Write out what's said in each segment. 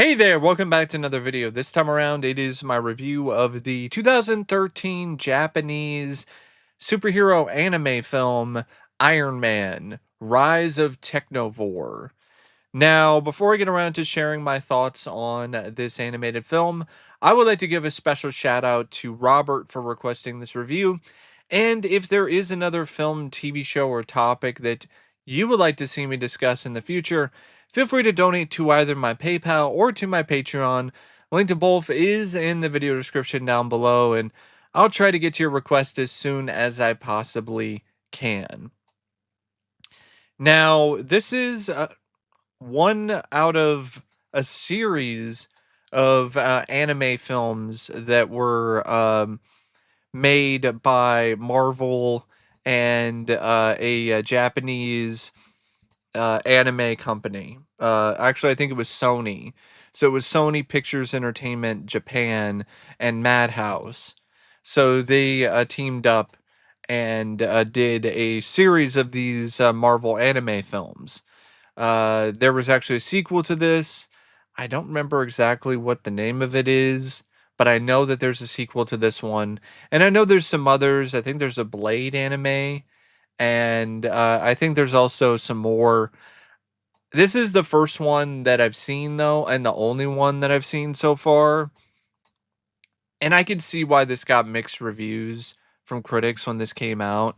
Hey there, welcome back to another video. This time around, it is my review of the 2013 Japanese superhero anime film Iron Man: Rise of Technovore. Now, before I get around to sharing my thoughts on this animated film, I would like to give a special shout out to Robert for requesting this review. And if there is another film, TV show, or topic that you would like to see me discuss in the future, feel free to donate to either my PayPal or to my Patreon. Link to both is in the video description down below, and I'll try to get to your request as soon as I possibly can. Now, this is one out of a series of anime films that were made by Marvel and a Japanese anime company. Actually, I think it was Sony. So it was Sony Pictures Entertainment Japan and Madhouse. So they teamed up and did a series of these Marvel anime films. There was actually a sequel to this. I don't remember exactly what the name of it is, but I know that there's a sequel to this one. And I know there's some others. I think there's a Blade anime. And I think there's also some more. This is the first one that I've seen, though, and the only one that I've seen so far. And I can see why this got mixed reviews from critics when this came out.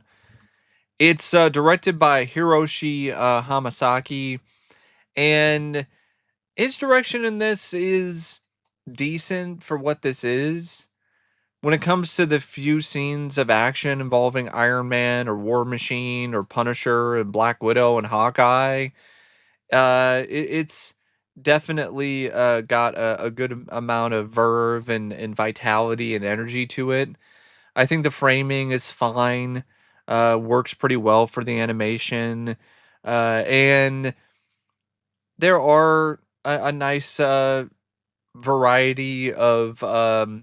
It's directed by Hiroshi Hamasaki, and his direction in this is decent for what this is. When it comes to the few scenes of action involving Iron Man or War Machine or Punisher and Black Widow and Hawkeye, it's definitely got a good amount of verve and vitality and energy to it. I think the framing is fine, works pretty well for the animation, and there are a nice variety of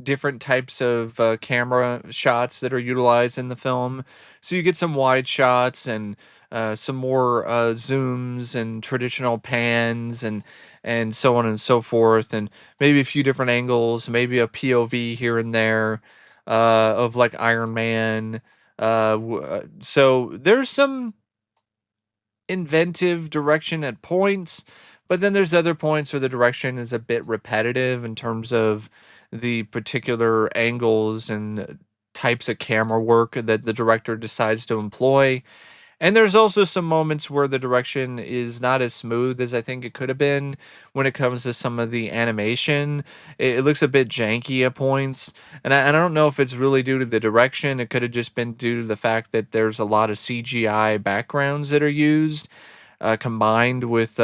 different types of camera shots that are utilized in the film. So you get some wide shots and some more zooms and traditional pans and so on and so forth, and maybe a few different angles, maybe a POV here and there of like Iron Man. So there's some inventive direction at points, but then there's other points where the direction is a bit repetitive in terms of the particular angles and types of camera work that the director decides to employ. And there's also some moments where the direction is not as smooth as I think it could have been when it comes to some of the animation. It looks a bit janky at points. And I don't know if it's really due to the direction. It could have just been due to the fact that there's a lot of CGI backgrounds that are used combined with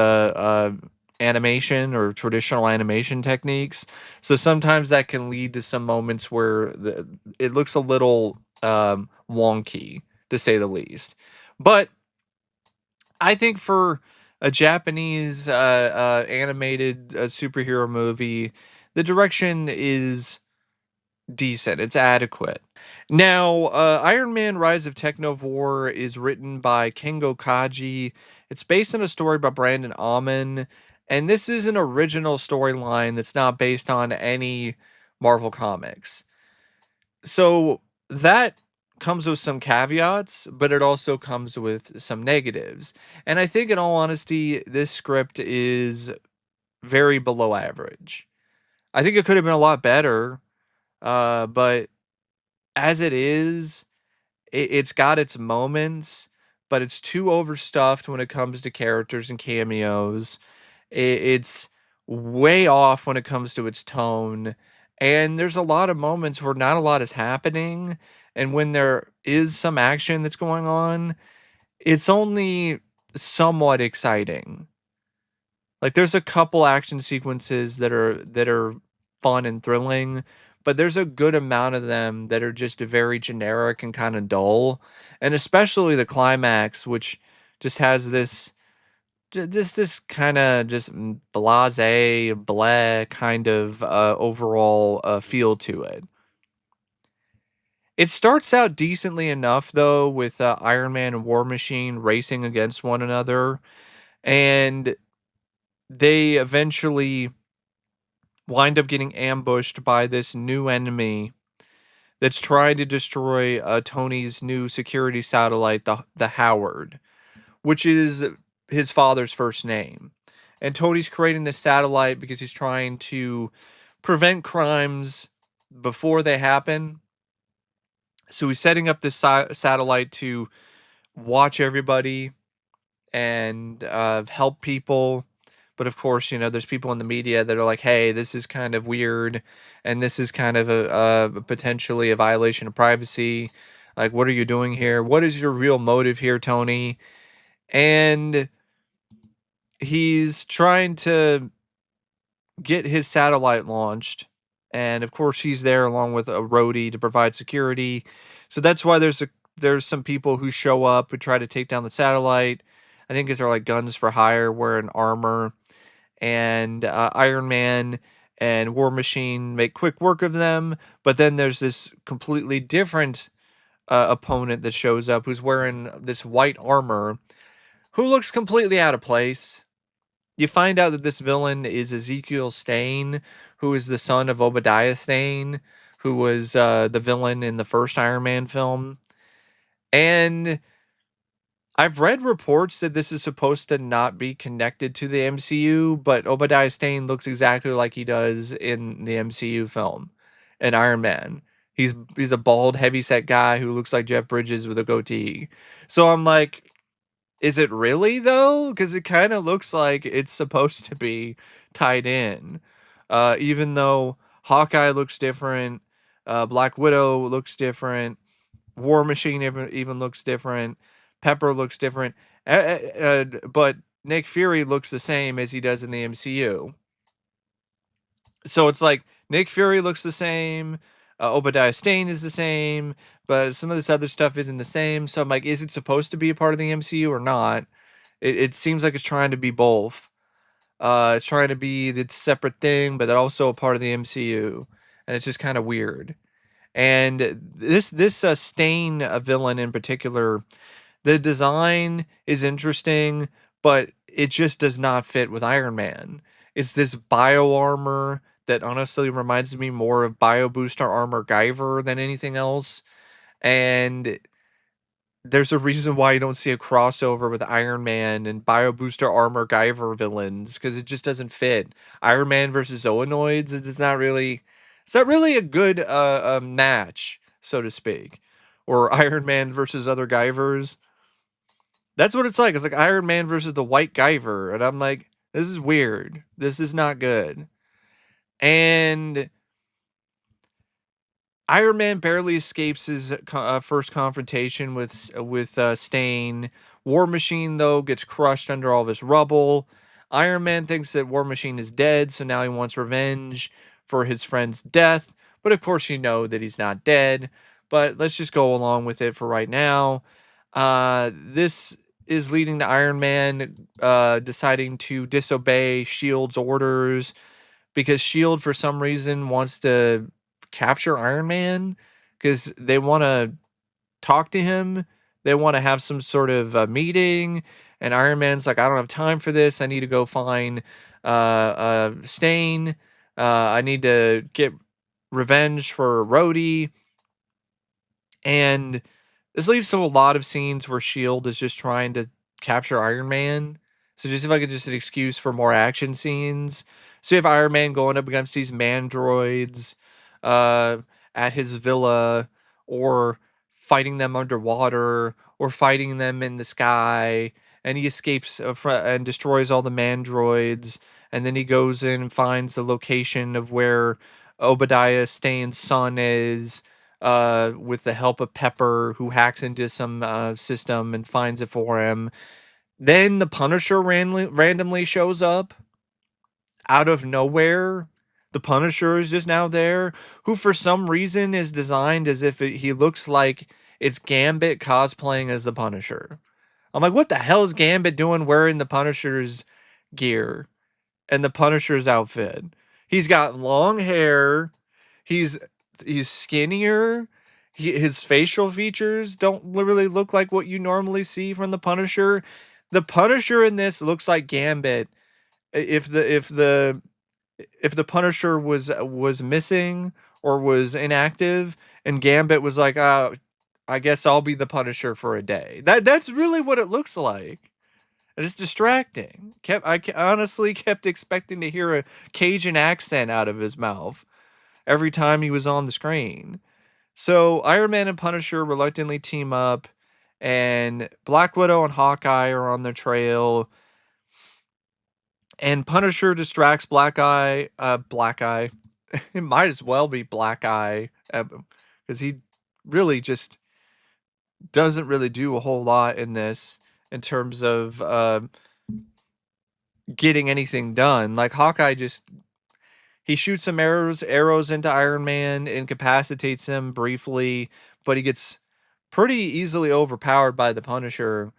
animation or traditional animation techniques. So sometimes that can lead to some moments where it looks a little wonky, to say the least. But I think for a Japanese animated superhero movie, the direction is decent. It's adequate. Now, Iron Man: Rise of Technovore is written by Kengo Kaji. It's based on a story by Brandon Auman, and this is an original storyline that's not based on any Marvel comics. So that comes with some caveats, but it also comes with some negatives. And I think, in all honesty, this script is very below average. I think it could have been a lot better, but as it is, it's got its moments, but it's too overstuffed when it comes to characters and cameos. It's way off when it comes to its tone, and there's a lot of moments where not a lot is happening, and when there is some action that's going on, it's only somewhat exciting. Like there's a couple action sequences that are fun and thrilling, but there's a good amount of them that are just very generic and kind of dull, and especially the climax, which just has this just this kind of just blasé, blah kind of overall feel to it. It starts out decently enough though, with Iron Man and War Machine racing against one another, and they eventually wind up getting ambushed by this new enemy that's trying to destroy Tony's new security satellite, the Howard, which is his father's first name. And Tony's creating this satellite because he's trying to prevent crimes before they happen. So he's setting up this satellite to watch everybody and help people. But of course, there's people in the media that are like, "Hey, this is kind of weird, and this is kind of a potentially a violation of privacy. Like, what are you doing here? What is your real motive here, Tony?" And he's trying to get his satellite launched, and of course, he's there along with a roadie to provide security. So that's why there's some people who show up who try to take down the satellite. I think these are like guns for hire, wearing armor, and Iron Man and War Machine make quick work of them. But then there's this completely different opponent that shows up who's wearing this white armor, who looks completely out of place. You find out that this villain is Ezekiel Stane, who is the son of Obadiah Stane, who was the villain in the first Iron Man film. And I've read reports that this is supposed to not be connected to the MCU, but Obadiah Stane looks exactly like he does in the MCU film, in Iron Man. He's a bald, heavyset guy who looks like Jeff Bridges with a goatee. So I'm like, is it really though? Because it kind of looks like it's supposed to be tied in, even though Hawkeye looks different, Black Widow looks different. War Machine even looks different. Pepper looks different. But Nick Fury looks the same as he does in the MCU. So it's like Nick Fury looks the same. Obadiah Stane is the same, but some of this other stuff isn't the same. So I'm like, is it supposed to be a part of the MCU or not? It seems like it's trying to be both. It's trying to be its separate thing, but also a part of the MCU, and it's just kind of weird. And this Stain villain in particular, the design is interesting, but it just does not fit with Iron Man. It's this bio armor that honestly reminds me more of Bio Booster Armor Guyver than anything else. And there's a reason why you don't see a crossover with Iron Man and Bio Booster Armor Guyver villains, because it just doesn't fit. Iron Man versus Zoonoids, it's not really a good match, so to speak. Or Iron Man versus other Guyvers. That's what it's like. It's like Iron Man versus the White Guyver, and I'm like, this is weird. This is not good. And Iron Man barely escapes his first confrontation with Stain. War Machine though gets crushed under all this rubble. Iron Man thinks that War Machine is dead, so now he wants revenge for his friend's death. But of course, you know that he's not dead. But let's just go along with it for right now. This is leading to Iron Man deciding to disobey Shield's orders because Shield for some reason wants to capture Iron Man because they want to talk to him. They want to have some sort of meeting, and Iron Man's like, I don't have time for this. I need to go find Stain. I need to get revenge for Rhodey. And this leads to a lot of scenes where Shield is just trying to capture Iron Man. So just if I could just an excuse for more action scenes. So you have Iron Man going up against these mandroids uh, at his villa, or fighting them underwater, or fighting them in the sky, and he escapes and destroys all the mandroids. And then he goes in and finds the location of where Obadiah Stane's son is, with the help of Pepper, who hacks into some system and finds it for him. Then the Punisher randomly shows up out of nowhere. The Punisher is just now there, who for some reason is designed as if he looks like it's Gambit cosplaying as the Punisher. I'm like, what the hell is Gambit doing wearing the Punisher's gear and the Punisher's outfit? He's got long hair. He's he's skinnier. His facial features don't really look like what you normally see from the Punisher. The Punisher in this looks like Gambit If the Punisher was missing or was inactive, and Gambit was like, I guess I'll be the Punisher for a day. That's really what it looks like. And it's distracting. Honestly kept expecting to hear a Cajun accent out of his mouth every time he was on the screen. So Iron Man and Punisher reluctantly team up, and Black Widow and Hawkeye are on their trail. And Punisher distracts Black Eye. It might as well be Black Eye, because he really just doesn't really do a whole lot in this in terms of getting anything done. Like Hawkeye just he shoots some arrows into Iron Man, incapacitates him briefly, but he gets pretty easily overpowered by the Punisher.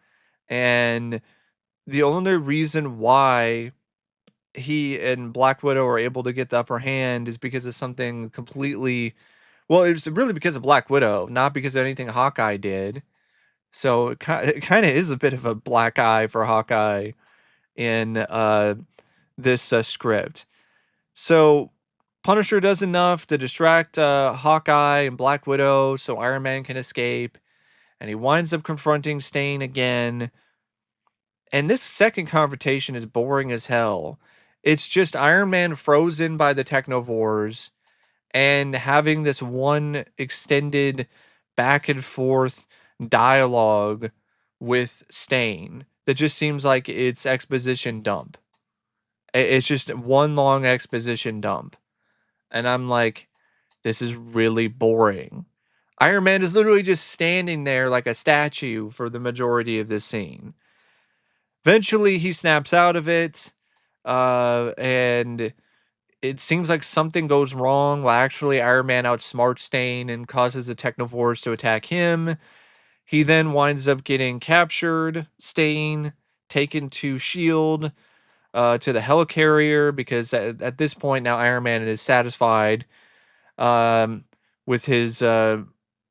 And the only reason why he and Black Widow are able to get the upper hand is because of something completely, well, it's really because of Black Widow, not because of anything Hawkeye did. So it kind of is a bit of a black eye for Hawkeye in this script. So Punisher does enough to distract Hawkeye and Black Widow so Iron Man can escape, and he winds up confronting Stain again. And this second confrontation is boring as hell. It's just Iron Man frozen by the Technovores and having this one extended back and forth dialogue with Stain that just seems like it's exposition dump. It's just one long exposition dump. And I'm like, this is really boring. Iron Man is literally just standing there like a statue for the majority of this scene. Eventually, he snaps out of it, and it seems like something goes wrong. Well, actually, Iron Man outsmarts Stain and causes the Technovores to attack him. He then winds up getting captured, Stain, taken to S.H.I.E.L.D., to the helicarrier, because at this point now Iron Man is satisfied um, with his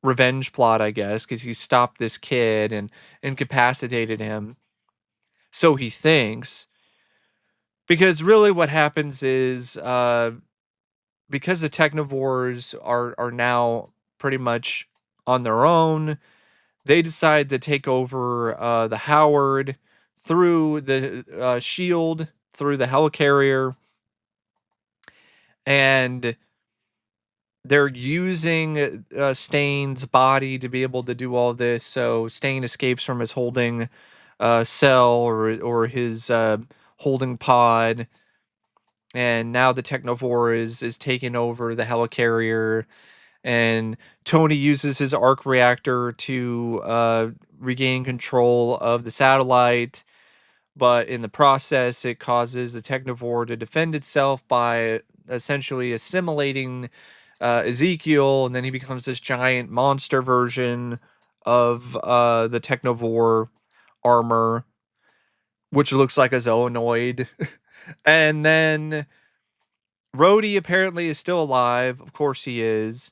revenge plot, I guess, because he stopped this kid and incapacitated him. So he thinks. Because really what happens is because the Technovores are now pretty much on their own, they decide to take over the Howard through the shield, through the helicarrier, and they're using Stain's body to be able to do all this. So Stain escapes from his holding cell, or his holding pod, and now the Technovore is taking over the helicarrier, and Tony uses his arc reactor to regain control of the satellite, but in the process, it causes the Technovore to defend itself by essentially assimilating Ezekiel, and then he becomes this giant monster version of the Technovore armor, which looks like a Zoonoid. And then Rhodey apparently is still alive. Of course he is.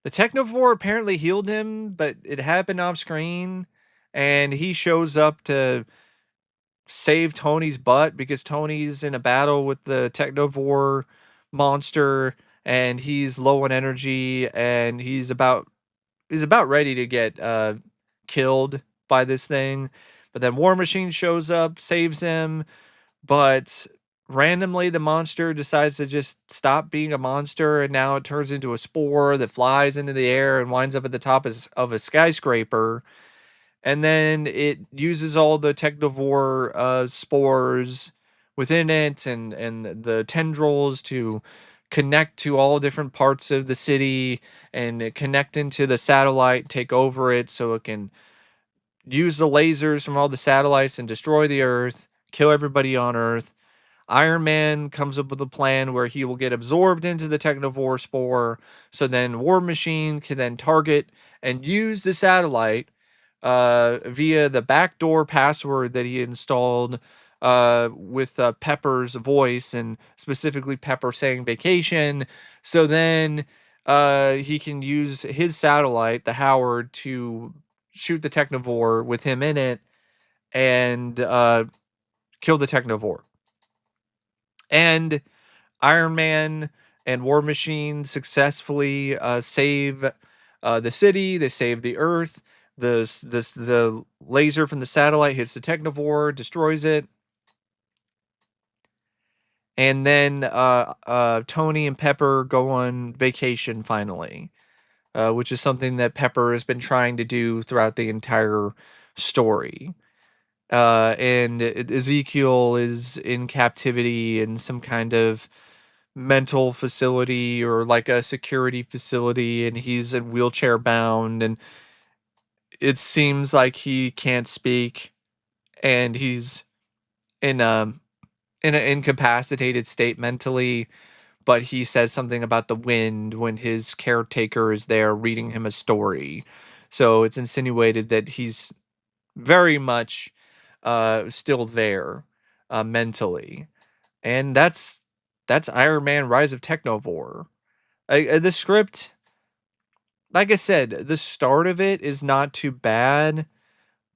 The Technovore apparently healed him, but it happened off screen. And he shows up to save Tony's butt because Tony's in a battle with the Technovore monster, and he's low on energy, and he's about ready to get killed by this thing. But then War Machine shows up, saves him, but randomly the monster decides to just stop being a monster, and now it turns into a spore that flies into the air and winds up at the top of a skyscraper. And then it uses all the Technovore spores within it, and the tendrils to connect to all different parts of the city, and connect into the satellite, take over it so it can use the lasers from all the satellites and destroy the Earth, kill everybody on Earth. Iron Man comes up with a plan where he will get absorbed into the Technovore spore, so then War Machine can then target and use the satellite via the backdoor password that he installed with Pepper's voice, and specifically Pepper saying vacation. So then he can use his satellite, the Howard, to shoot the Technovore with him in it, and kill the Technovore. And Iron Man and War Machine successfully save the city. They save the Earth. The laser from the satellite hits the Technovore, destroys it, and then Tony and Pepper go on vacation finally, which is something that Pepper has been trying to do throughout the entire story. And Ezekiel is in captivity in some kind of mental facility or like a security facility, and he's in wheelchair bound, and it seems like he can't speak, and he's in a in an incapacitated state mentally, but he says something about the wind when his caretaker is there reading him a story. So it's insinuated that he's very much still there mentally. And that's Iron Man Rise of Technovore. The script, like I said, the start of it is not too bad,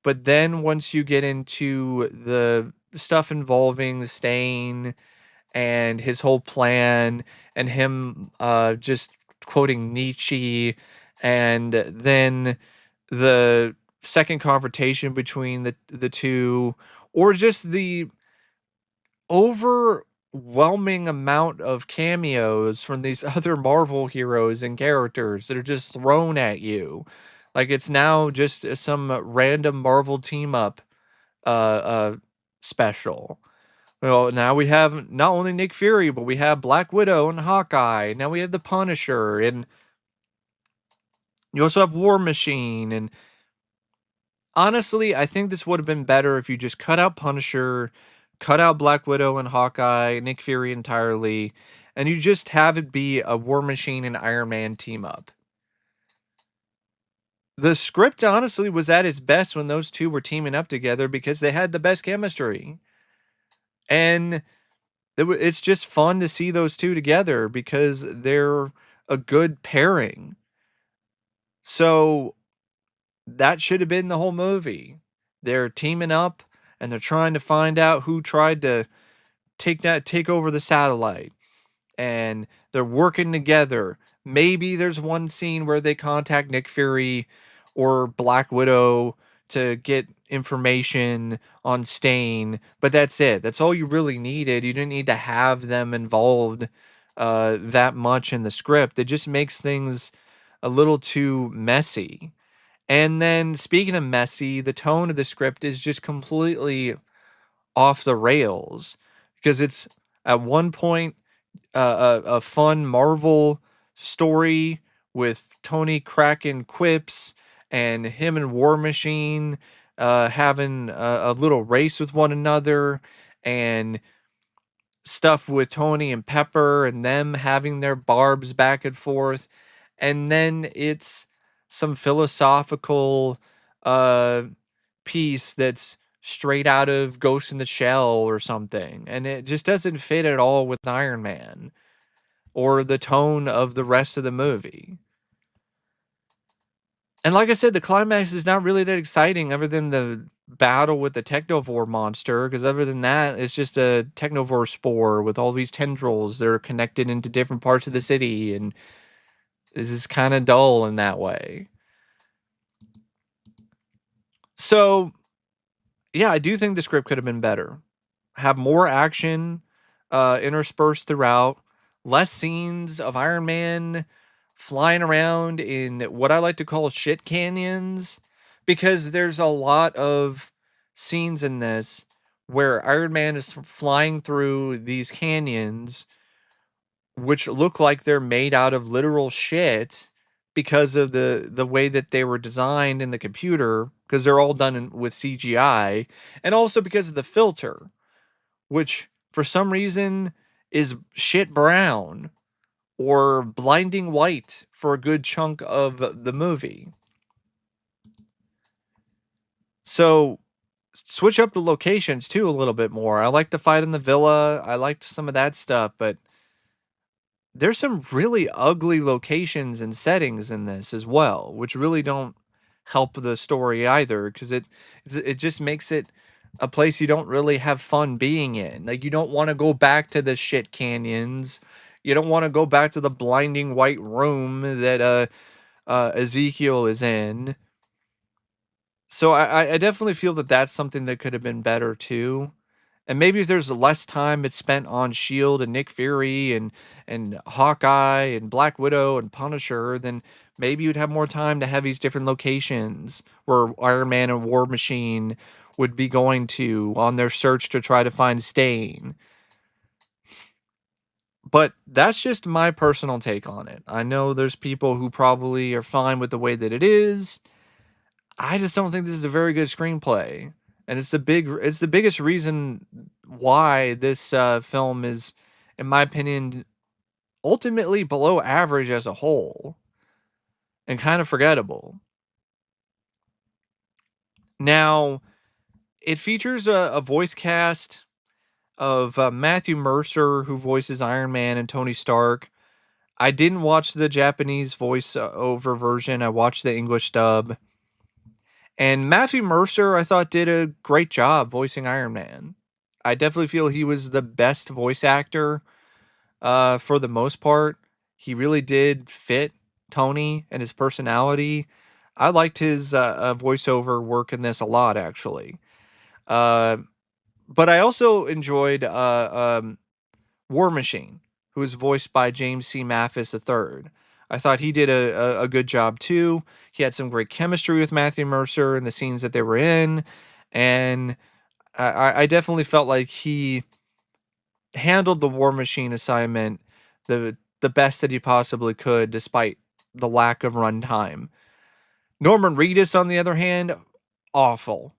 but then once you get into the stuff involving Stain and his whole plan and him just quoting Nietzsche, and then the second confrontation between the two, or just the overwhelming amount of cameos from these other Marvel heroes and characters that are just thrown at you. Like it's now just some random Marvel team up special. Well, now we have not only Nick Fury, but we have Black Widow and Hawkeye. Now we have the Punisher, and you also have War Machine. And honestly, I think this would have been better if you just cut out Punisher, cut out Black Widow and Hawkeye, Nick Fury entirely, and you just have it be a War Machine and Iron Man team up. The script honestly was at its best when those two were teaming up together because they had the best chemistry. And it's just fun to see those two together because they're a good pairing. So that should have been the whole movie. They're teaming up and they're trying to find out who tried to take over the satellite, and they're working together. Maybe there's one scene where they contact Nick Fury or Black Widow to get information on Stain, but that's it. That's all you really needed. You didn't need to have them involved that much in the script. It just makes things a little too messy. And then, speaking of messy, the tone of the script is just completely off the rails because it's at one point a fun Marvel story with Tony cracking quips and him and War Machine having a little race with one another, and stuff with Tony and Pepper and them having their barbs back and forth. And then it's some philosophical uh piece that's straight out of Ghost in the Shell or something. And it just doesn't fit at all with Iron Man or the tone of the rest of the movie. And like I said, the climax is not really that exciting other than the battle with the Technovore monster, because other than that, it's just a Technovore spore with all these tendrils that are connected into different parts of the city, and this is kind of dull in that way. So, yeah, I do think the script could have been better. Have more action interspersed throughout, less scenes of Iron Man flying around in what I like to call shit canyons, because there's a lot of scenes in this where Iron Man is flying through these canyons which look like they're made out of literal shit because of the way that they were designed in the computer, because they're all done with CGI, and also because of the filter, which for some reason is shit brown or blinding white for a good chunk of the movie. So switch up the locations too a little bit more. I like the fight in the villa. I liked some of that stuff, but there's some really ugly locations and settings in this as well, which really don't help the story either, because it just makes it a place you don't really have fun being in. Like, you don't want to go back to the shit canyons. You don't want to go back to the blinding white room that Ezekiel is in. So I definitely feel that that's something that could have been better too. And maybe if there's less time it's spent on Shield and Nick Fury and Hawkeye and Black Widow and Punisher, then maybe you'd have more time to have these different locations where Iron Man and War Machine would be going to on their search to try to find Stain. But that's just my personal take on it. I know there's people who probably are fine with the way that it is. I just don't think this is a very good screenplay, and it's the biggest reason why this film is, in my opinion, ultimately below average as a whole and kind of forgettable. Now, it features a voice cast of Matthew Mercer, who voices Iron Man and Tony Stark. I didn't watch the Japanese voice over version. I watched the English dub. And Matthew Mercer, I thought, did a great job voicing Iron Man. I definitely feel he was the best voice actor for the most part. He really did fit Tony and his personality. I liked his voiceover work in this a lot, actually. Uh, but I also enjoyed War Machine, who was voiced by James C. Mathis III. I thought he did a good job too. He had some great chemistry with Matthew Mercer in the scenes that they were in, and I definitely felt like he handled the War Machine assignment the best that he possibly could, despite the lack of runtime. Norman Reedus, on the other hand, awful.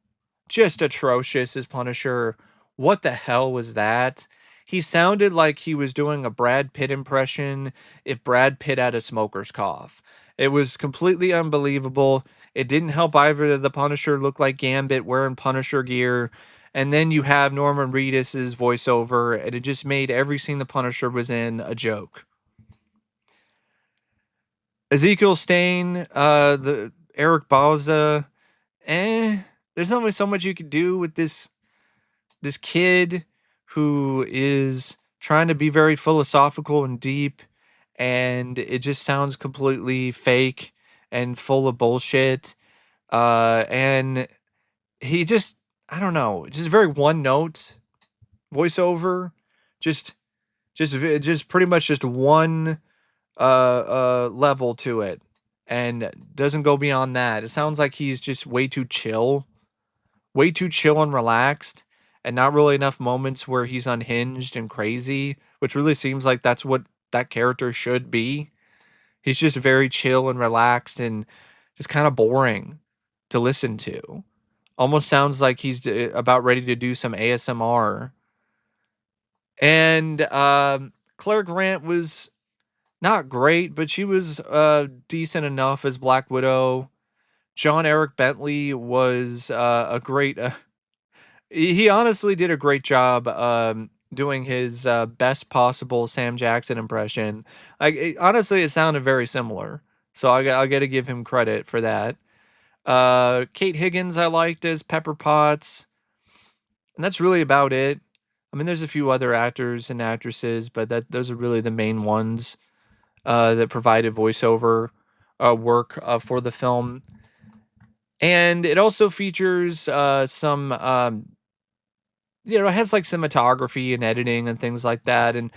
Just atrocious as Punisher. What the hell was that? He sounded like he was doing a Brad Pitt impression if Brad Pitt had a smoker's cough. It was completely unbelievable. It didn't help either that the Punisher looked like Gambit wearing Punisher gear. And then you have Norman Reedus' voiceover, and it just made every scene the Punisher was in a joke. Ezekiel Stain, the Eric Bauza, there's only so much you could do with this kid who is trying to be very philosophical and deep, and it just sounds completely fake and full of bullshit. And he just, I don't know, just very one note voiceover, just just pretty much just one level to it, and doesn't go beyond that. It sounds like he's just way too chill and relaxed, and not really enough moments where he's unhinged and crazy, which really seems like that's what that character should be. He's just very chill and relaxed and just kind of boring to listen to. Almost sounds like he's about ready to do some ASMR. And Clare Grant was not great, but she was decent enough as Black Widow. John Eric Bentley was a great. He honestly did a great job doing his best possible Sam Jackson impression. Honestly, it sounded very similar, so I got to give him credit for that. Kate Higgins I liked as Pepper Potts, and that's really about it. I mean, there's a few other actors and actresses, but those are really the main ones that provided voiceover work for the film. And it also features some it has like cinematography and editing and things like that, and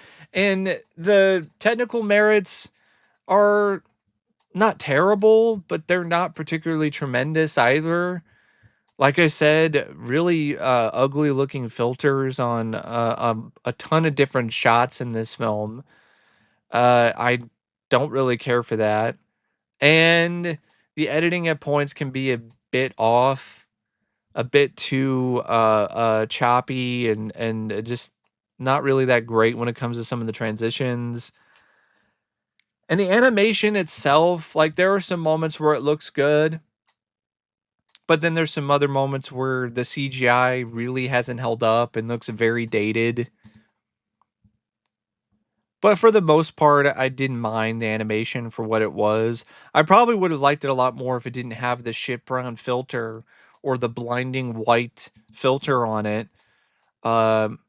the technical merits are not terrible, but they're not particularly tremendous either. Like I said, really ugly looking filters on a ton of different shots in this film. I don't really care for that, and the editing at points can be a bit off, a bit too choppy, and just not really that great when it comes to some of the transitions. And the animation itself, like there are some moments where it looks good, but then there's some other moments where the CGI really hasn't held up and looks very dated. But for the most part, I didn't mind the animation for what it was. I probably would have liked it a lot more if it didn't have the shit brown filter or the blinding white filter on it. Um,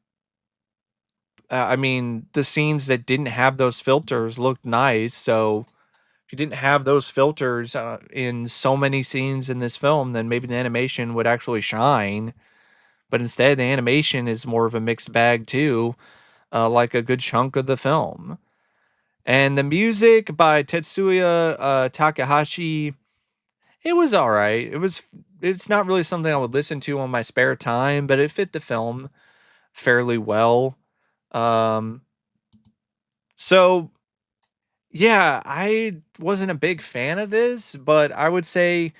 I mean, the scenes that didn't have those filters looked nice. So if you didn't have those filters in so many scenes in this film, then maybe the animation would actually shine. But instead, the animation is more of a mixed bag too, like a good chunk of the film. And the music by Tetsuya Takahashi, it was all right. It's not really something I would listen to on my spare time, but it fit the film fairly well. Um, so yeah, I wasn't a big fan of this, but I would say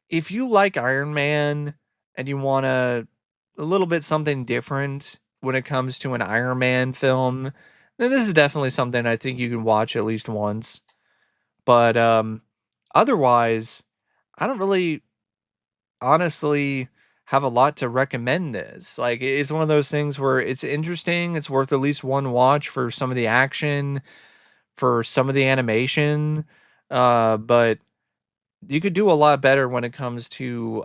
if you like Iron Man and you want a little bit something different when it comes to an Iron Man film, then this is definitely something I think you can watch at least once. But otherwise, I don't really honestly have a lot to recommend this. Like it's one of those things where it's interesting, it's worth at least one watch for some of the action, for some of the animation, but you could do a lot better when it comes to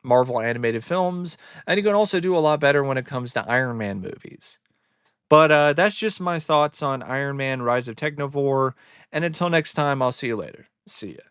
Marvel animated films, and you can also do a lot better when it comes to Iron Man movies. But that's just my thoughts on Iron Man Rise of Technovore, and until next time, I'll see you later. See ya.